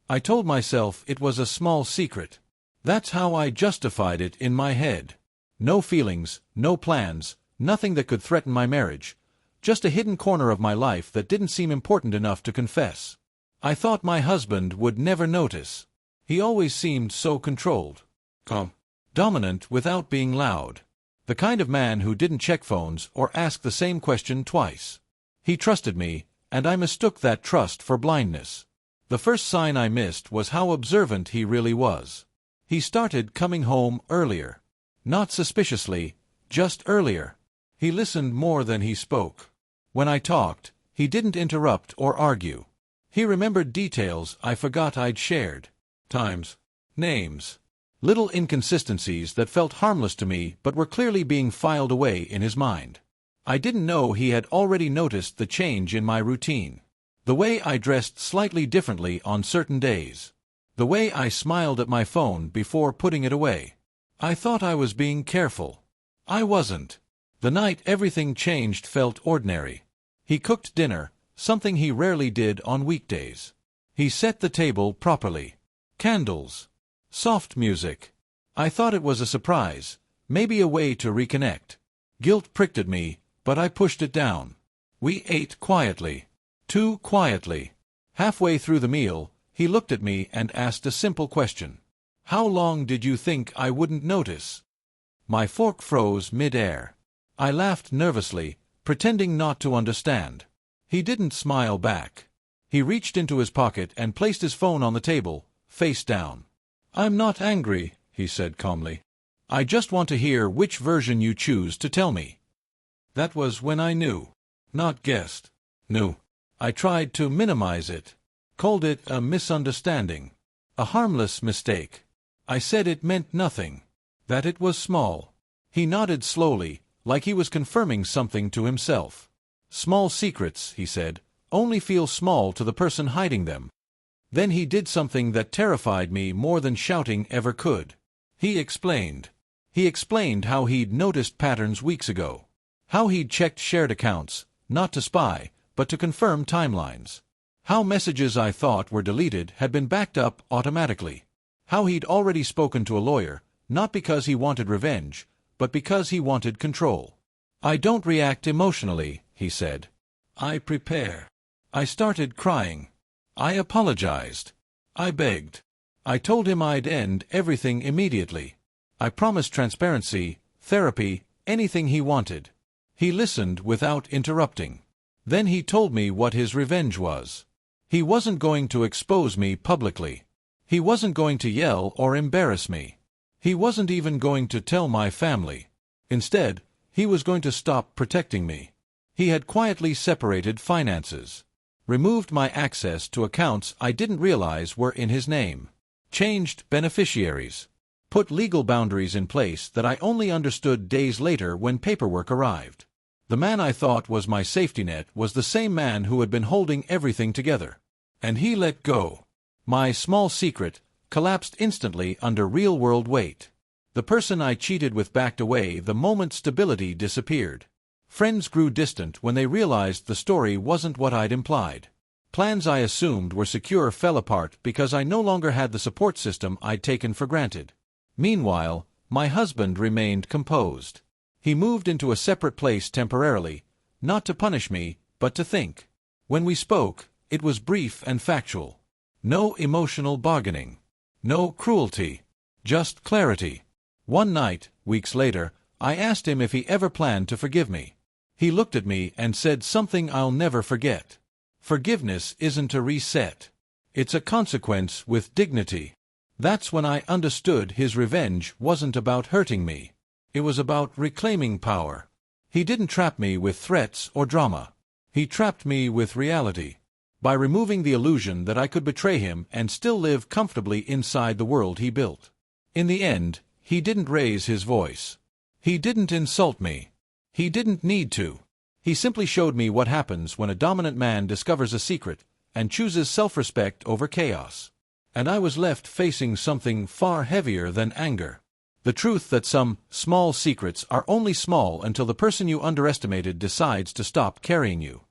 I told myself it was a small secret. That's how I justified it in my head. No feelings, no plans, nothing that could threaten my marriage. Just a hidden corner of my life that didn't seem important enough to confess. I thought my husband would never notice. He always seemed so controlled. Dominant without being loud. The kind of man who didn't check phones or ask the same question twice. He trusted me, and I mistook that trust for blindness. The first sign I missed was how observant he really was. He started coming home earlier. Not suspiciously, just earlier. He listened more than he spoke. When I talked, he didn't interrupt or argue. He remembered details I forgot I'd shared. Times. Names. Little inconsistencies that felt harmless to me but were clearly being filed away in his mind. I didn't know he had already noticed the change in my routine. The way I dressed slightly differently on certain days. The way I smiled at my phone before putting it away. I thought I was being careful. I wasn't. The night everything changed felt ordinary. He cooked dinner, something he rarely did on weekdays. He set the table properly. Candles. Soft music. I thought it was a surprise, maybe a way to reconnect. Guilt pricked at me, but I pushed it down. We ate quietly. Too quietly. Halfway through the meal, he looked at me and asked a simple question. How long did you think I wouldn't notice? My fork froze mid-air. I laughed nervously, pretending not to understand. He didn't smile back. He reached into his pocket and placed his phone on the table, face down. I'm not angry, he said calmly. I just want to hear which version you choose to tell me. That was when I knew. Not guessed. Knew. I tried to minimize it. Called it a misunderstanding. A harmless mistake. I said it meant nothing. That it was small. He nodded slowly, like he was confirming something to himself. Small secrets, he said, only feel small to the person hiding them. Then he did something that terrified me more than shouting ever could. He explained. He explained how he'd noticed patterns weeks ago. How he'd checked shared accounts, not to spy, but to confirm timelines. How messages I thought were deleted had been backed up automatically. How he'd already spoken to a lawyer, not because he wanted revenge, but because he wanted control. I don't react emotionally, he said. I prepare. I started crying. I apologized. I begged. I told him I'd end everything immediately. I promised transparency, therapy, anything he wanted. He listened without interrupting. Then he told me what his revenge was. He wasn't going to expose me publicly. He wasn't going to yell or embarrass me. He wasn't even going to tell my family. Instead, he was going to stop protecting me. He had quietly separated finances. Removed my access to accounts I didn't realize were in his name. Changed beneficiaries. Put legal boundaries in place that I only understood days later when paperwork arrived. The man I thought was my safety net was the same man who had been holding everything together. And he let go. My small secret collapsed instantly under real-world weight. The person I cheated with backed away the moment stability disappeared. Friends grew distant when they realized the story wasn't what I'd implied. Plans I assumed were secure fell apart because I no longer had the support system I'd taken for granted. Meanwhile, my husband remained composed. He moved into a separate place temporarily, not to punish me, but to think. When we spoke, it was brief and factual. No emotional bargaining. No cruelty. Just clarity. One night, weeks later, I asked him if he ever planned to forgive me. He looked at me and said something I'll never forget. Forgiveness isn't a reset. It's a consequence with dignity. That's when I understood his revenge wasn't about hurting me. It was about reclaiming power. He didn't trap me with threats or drama. He trapped me with reality. By removing the illusion that I could betray him and still live comfortably inside the world he built. In the end, he didn't raise his voice. He didn't insult me. He didn't need to. He simply showed me what happens when a dominant man discovers a secret and chooses self-respect over chaos. And I was left facing something far heavier than anger. The truth that some small secrets are only small until the person you underestimated decides to stop carrying you.